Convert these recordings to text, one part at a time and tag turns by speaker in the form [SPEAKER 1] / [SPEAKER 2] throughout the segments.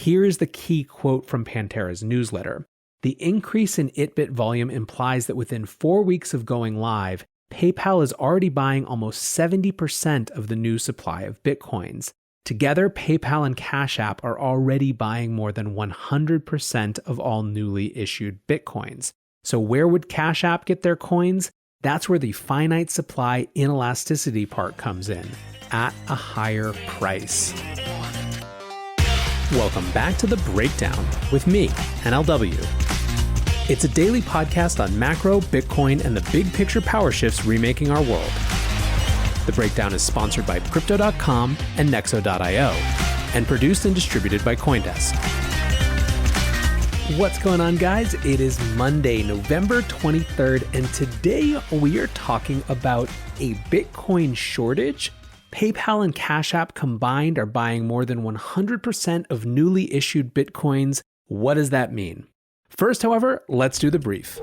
[SPEAKER 1] Here's the key quote from Pantera's newsletter. The increase in ItBit volume implies that within 4 weeks of going live, PayPal is already buying almost 70% of the new supply of Bitcoins. Together, PayPal and Cash App are already buying more than 100% of all newly issued Bitcoins. So where would Cash App get their coins? That's where the finite supply inelasticity part comes in, at a higher price. Welcome back to The Breakdown with me, NLW. It's a daily podcast on macro, Bitcoin, and the big picture power shifts remaking our world. The Breakdown is sponsored by Crypto.com and Nexo.io, and produced and distributed by CoinDesk. What's going on, guys? It is Monday, November 23rd, and today we are talking about a Bitcoin shortage. PayPal and Cash App combined are buying more than 100% of newly issued Bitcoins. What does that mean? First, however, let's do the brief.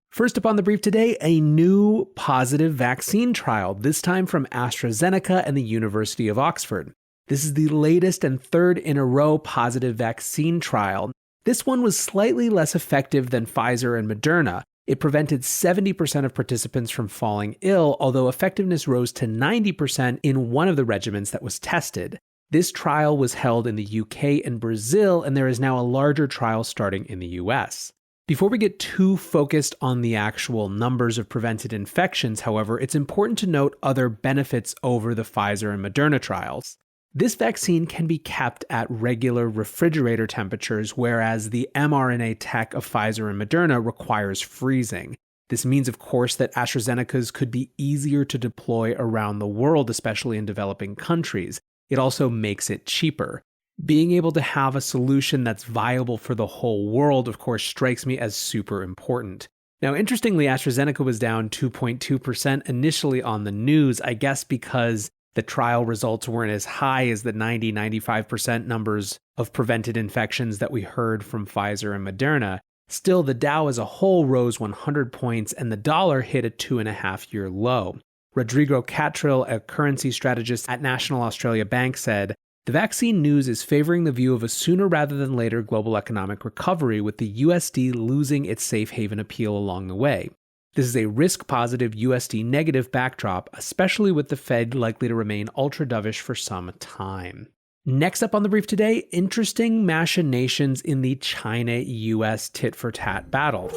[SPEAKER 1] First up on the brief today, a new positive vaccine trial, this time from AstraZeneca and the University of Oxford. This is the latest and third in a row positive vaccine trial. This one was slightly less effective than Pfizer and Moderna. It prevented 70% of participants from falling ill, although effectiveness rose to 90% in one of the regimens that was tested. This trial was held in the UK and Brazil, and there is now a larger trial starting in the US. Before we get too focused on the actual numbers of prevented infections, however, it's important to note other benefits over the Pfizer and Moderna trials. This vaccine can be kept at regular refrigerator temperatures, whereas the mRNA tech of Pfizer and Moderna requires freezing. This means, of course, that AstraZeneca's could be easier to deploy around the world, especially in developing countries. It also makes it cheaper. Being able to have a solution that's viable for the whole world, of course, strikes me as super important. Now, interestingly, AstraZeneca was down 2.2% initially on the news, I guess because the trial results weren't as high as the 95% numbers of prevented infections that we heard from Pfizer and Moderna. Still, the Dow as a whole rose 100 points and the dollar hit a 2.5-year low. Rodrigo Catril, a currency strategist at National Australia Bank, said, "The vaccine news is favoring the view of a sooner rather than later global economic recovery, with the USD losing its safe haven appeal along the way. This is a risk-positive USD negative backdrop, especially with the Fed likely to remain ultra-dovish for some time." Next up on the brief today, interesting machinations in the China-US tit-for-tat battle.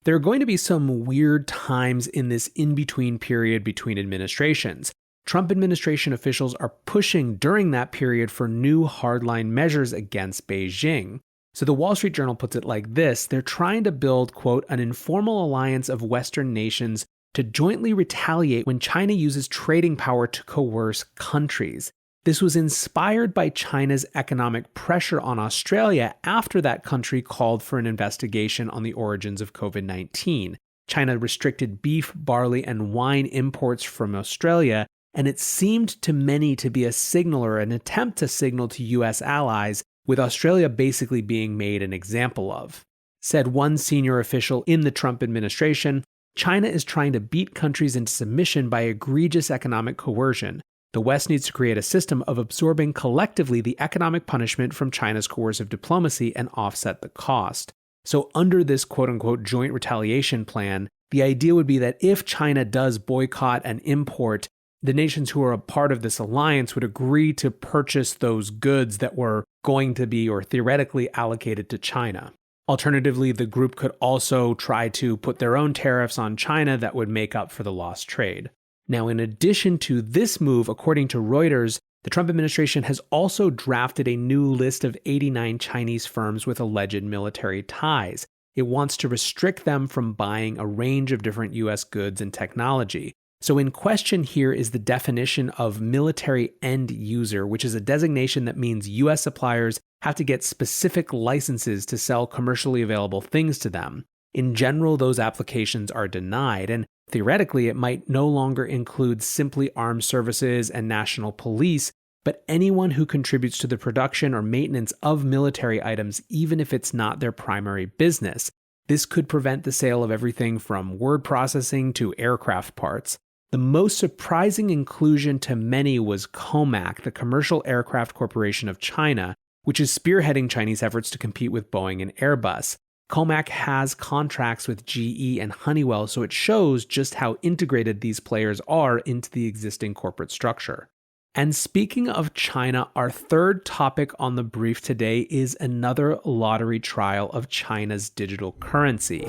[SPEAKER 1] There are going to be some weird times in this in-between period between administrations. Trump administration officials are pushing during that period for new hardline measures against Beijing. So the Wall Street Journal puts it like this: they're trying to build, quote, an informal alliance of Western nations to jointly retaliate when China uses trading power to coerce countries. This was inspired by China's economic pressure on Australia after that country called for an investigation on the origins of COVID-19. China restricted beef, barley, and wine imports from Australia, and it seemed to many to be a signal or an attempt to signal to US allies, with Australia basically being made an example of. Said one senior official in the Trump administration, "China is trying to beat countries into submission by egregious economic coercion. The West needs to create a system of absorbing collectively the economic punishment from China's coercive diplomacy and offset the cost." So under this quote-unquote joint retaliation plan, the idea would be that if China does boycott and import, the nations who are a part of this alliance would agree to purchase those goods that were going to be or theoretically allocated to China. Alternatively, the group could also try to put their own tariffs on China that would make up for the lost trade. Now, in addition to this move, according to Reuters, the Trump administration has also drafted a new list of 89 Chinese firms with alleged military ties. It wants to restrict them from buying a range of different US goods and technology. So in question here is the definition of military end user, which is a designation that means US suppliers have to get specific licenses to sell commercially available things to them. In general, those applications are denied, and theoretically, it might no longer include simply armed services and national police, but anyone who contributes to the production or maintenance of military items, even if it's not their primary business. This could prevent the sale of everything from word processing to aircraft parts. The most surprising inclusion to many was COMAC, the Commercial Aircraft Corporation of China, which is spearheading Chinese efforts to compete with Boeing and Airbus. Comac has contracts with GE and Honeywell, so it shows just how integrated these players are into the existing corporate structure. And speaking of China, our third topic on the brief today is another lottery trial of China's digital currency.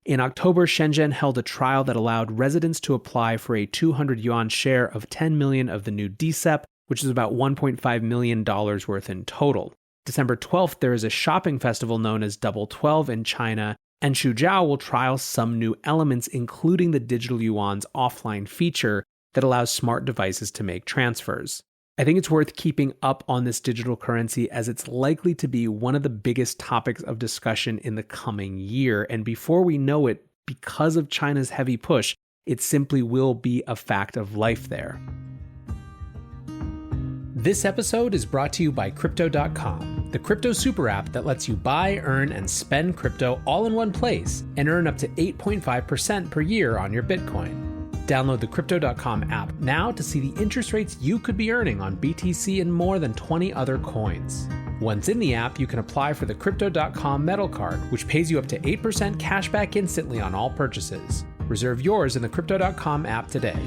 [SPEAKER 1] In October, Shenzhen held a trial that allowed residents to apply for a 200 yuan share of 10 million of the new DCEP, which is about $1.5 million worth in total. December 12th, there is a shopping festival known as Double 12 in China, and Suzhou will trial some new elements, including the digital yuan's offline feature that allows smart devices to make transfers. I think it's worth keeping up on this digital currency as it's likely to be one of the biggest topics of discussion in the coming year, and before we know it, because of China's heavy push, it simply will be a fact of life there. This episode is brought to you by Crypto.com, the crypto super app that lets you buy, earn, and spend crypto all in one place and earn up to 8.5% per year on your Bitcoin. Download the Crypto.com app now to see the interest rates you could be earning on BTC and more than 20 other coins. Once in the app, you can apply for the Crypto.com metal card, which pays you up to 8% cash back instantly on all purchases. Reserve yours in the Crypto.com app today.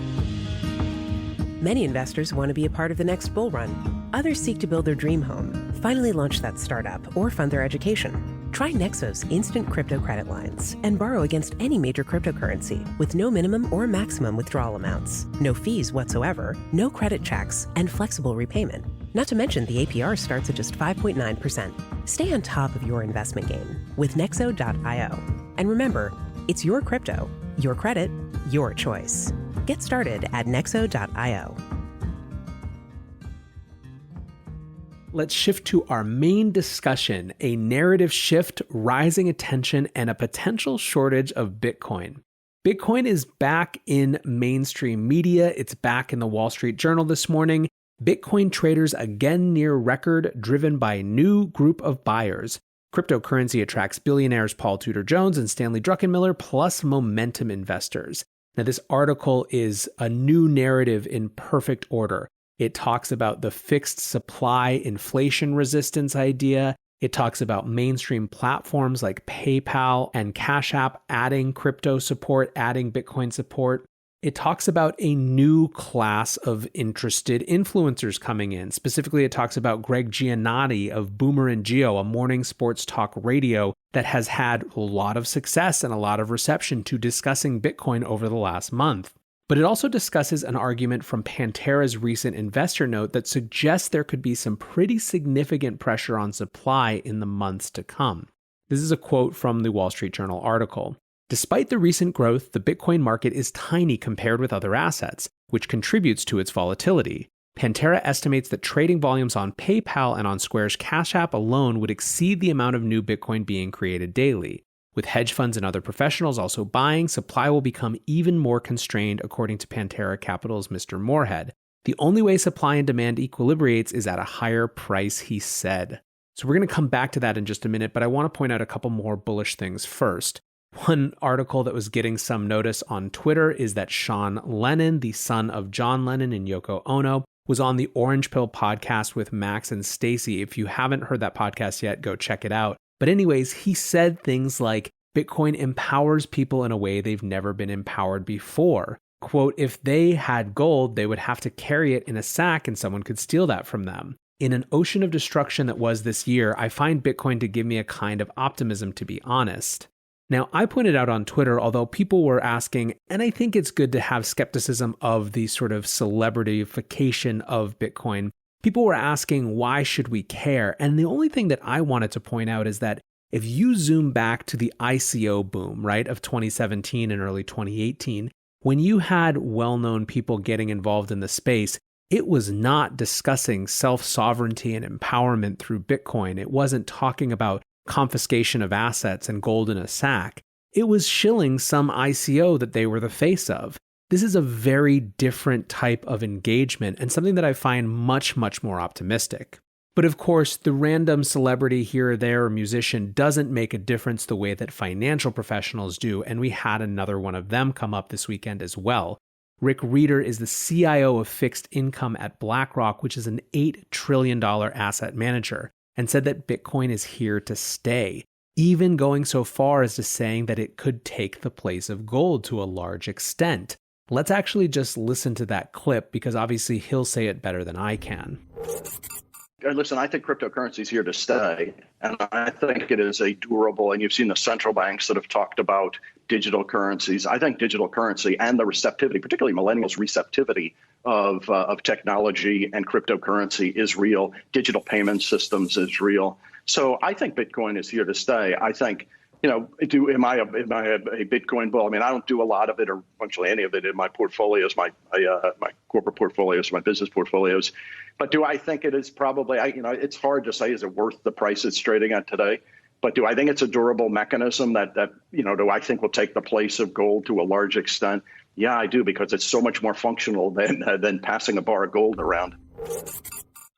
[SPEAKER 2] Many investors want to be a part of the next bull run. Others seek to build their dream home, finally launch that startup, or fund their education. Try Nexo's instant crypto credit lines and borrow against any major cryptocurrency with no minimum or maximum withdrawal amounts, no fees whatsoever, no credit checks, and flexible repayment. Not to mention the APR starts at just 5.9%. Stay on top of your investment game with Nexo.io. And remember, it's your crypto, your credit, your choice. Get started at Nexo.io.
[SPEAKER 1] Let's shift to our main discussion, a narrative shift, rising attention, and a potential shortage of Bitcoin. Bitcoin is back in mainstream media. It's back in the Wall Street Journal this morning. Bitcoin traders again near record, driven by a new group of buyers. Cryptocurrency attracts billionaires Paul Tudor Jones and Stanley Druckenmiller, plus momentum investors. Now, this article is a new narrative in perfect order. It talks about the fixed supply inflation resistance idea. It talks about mainstream platforms like PayPal and Cash App adding crypto support, adding Bitcoin support. It talks about a new class of interested influencers coming in. Specifically, it talks about Greg Giannotti of Boomer and Geo, a morning sports talk radio that has had a lot of success and a lot of reception to discussing Bitcoin over the last month. But it also discusses an argument from Pantera's recent investor note that suggests there could be some pretty significant pressure on supply in the months to come. This is a quote from the Wall Street Journal article. Despite the recent growth, the Bitcoin market is tiny compared with other assets, which contributes to its volatility. Pantera estimates that trading volumes on PayPal and on Square's Cash App alone would exceed the amount of new Bitcoin being created daily. With hedge funds and other professionals also buying, supply will become even more constrained, according to Pantera Capital's Mr. Moorhead. The only way supply and demand equilibrates is at a higher price, he said. So we're going to come back to that in just a minute, but I want to point out a couple more bullish things first. One article that was getting some notice on Twitter is that Sean Lennon, the son of John Lennon and Yoko Ono, was on the Orange Pill podcast with Max and Stacy. If you haven't heard that podcast yet, go check it out. But anyways, he said things like, Bitcoin empowers people in a way they've never been empowered before. Quote, if they had gold, they would have to carry it in a sack and someone could steal that from them. In an ocean of destruction that was this year, I find Bitcoin to give me a kind of optimism, to be honest. Now, I pointed out on Twitter, although people were asking, and I think it's good to have skepticism of the sort of celebritification of Bitcoin. People were asking, why should we care? And the only thing that I wanted to point out is that if you zoom back to the ICO boom, right, of 2017 and early 2018, when you had well-known people getting involved in the space, it was not discussing self-sovereignty and empowerment through Bitcoin. It wasn't talking about confiscation of assets and gold in a sack. It was shilling some ICO that they were the face of. This is a very different type of engagement and something that I find much, much more optimistic. But of course, the random celebrity here or there or musician doesn't make a difference the way that financial professionals do, and we had another one of them come up this weekend as well. Rick Reeder is the CIO of fixed income at BlackRock, which is an $8 trillion asset manager. and said that Bitcoin is here to stay, even going so far as to saying that it could take the place of gold to a large extent. Let's actually just listen to that clip because obviously he'll say it better than I can.
[SPEAKER 3] Listen, I think cryptocurrency is here to stay, and I think it is a durable, and you've seen the central banks that have talked about digital currencies. I think digital currency and the receptivity, particularly millennials' receptivity of technology and cryptocurrency is real. Digital payment systems is real. So I think Bitcoin is here to stay. I think, am I a Bitcoin bull? I mean, I don't do a lot of it or virtually any of it in my portfolios, my corporate portfolios, my business portfolios. But do I think it is probably, it's hard to say, is it worth the price it's trading at today? But do I think it's a durable mechanism that do I think will take the place of gold to a large extent? Yeah, I do, because it's so much more functional than passing a bar of gold around.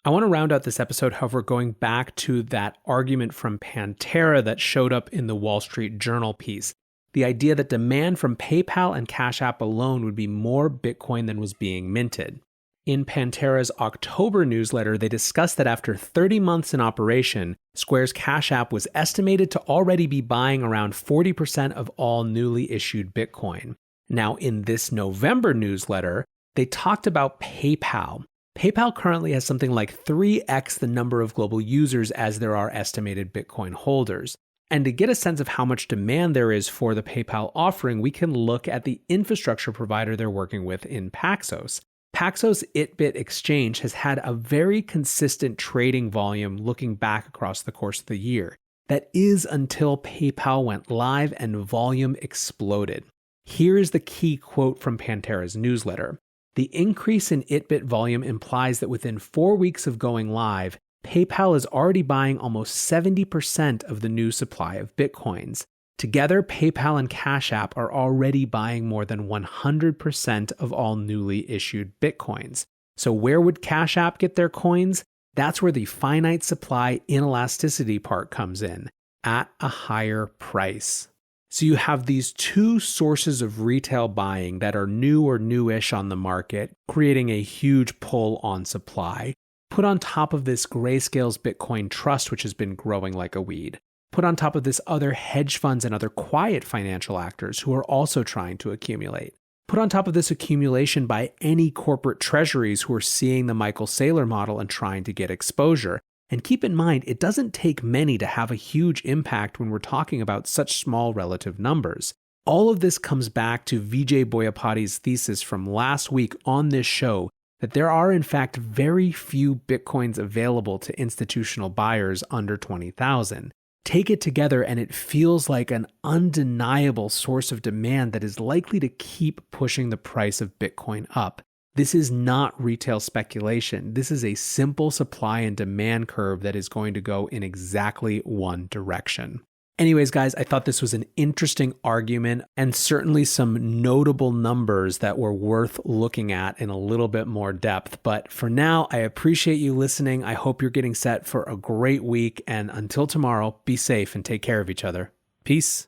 [SPEAKER 1] I want to round out this episode, however, going back to that argument from Pantera that showed up in the Wall Street Journal piece. The idea that demand from PayPal and Cash App alone would be more Bitcoin than was being minted. In Pantera's October newsletter, they discussed that after 30 months in operation, Square's Cash App was estimated to already be buying around 40% of all newly issued Bitcoin. Now, in this November newsletter, they talked about PayPal. PayPal currently has something like 3x the number of global users as there are estimated Bitcoin holders. And to get a sense of how much demand there is for the PayPal offering, we can look at the infrastructure provider they're working with in Paxos. Paxos ItBit exchange has had a very consistent trading volume looking back across the course of the year. That is until PayPal went live and volume exploded. Here is the key quote from Pantera's newsletter. The increase in ItBit volume implies that within 4 weeks of going live, PayPal is already buying almost 70% of the new supply of Bitcoins. Together, PayPal and Cash App are already buying more than 100% of all newly issued Bitcoins. So where would Cash App get their coins? That's where the finite supply inelasticity part comes in, at a higher price. So you have these two sources of retail buying that are new or newish on the market, creating a huge pull on supply. Put on top of this Grayscale's Bitcoin Trust, which has been growing like a weed. Put on top of this other hedge funds and other quiet financial actors who are also trying to accumulate. Put on top of this accumulation by any corporate treasuries who are seeing the Michael Saylor model and trying to get exposure. And keep in mind, it doesn't take many to have a huge impact when we're talking about such small relative numbers. All of this comes back to Vijay Boyapati's thesis from last week on this show that there are in fact very few Bitcoins available to institutional buyers under 20,000. Take it together and it feels like an undeniable source of demand that is likely to keep pushing the price of Bitcoin up. This is not retail speculation. This is a simple supply and demand curve that is going to go in exactly one direction. Anyways, guys, I thought this was an interesting argument and certainly some notable numbers that were worth looking at in a little bit more depth. But for now, I appreciate you listening. I hope you're getting set for a great week. And until tomorrow, be safe and take care of each other. Peace.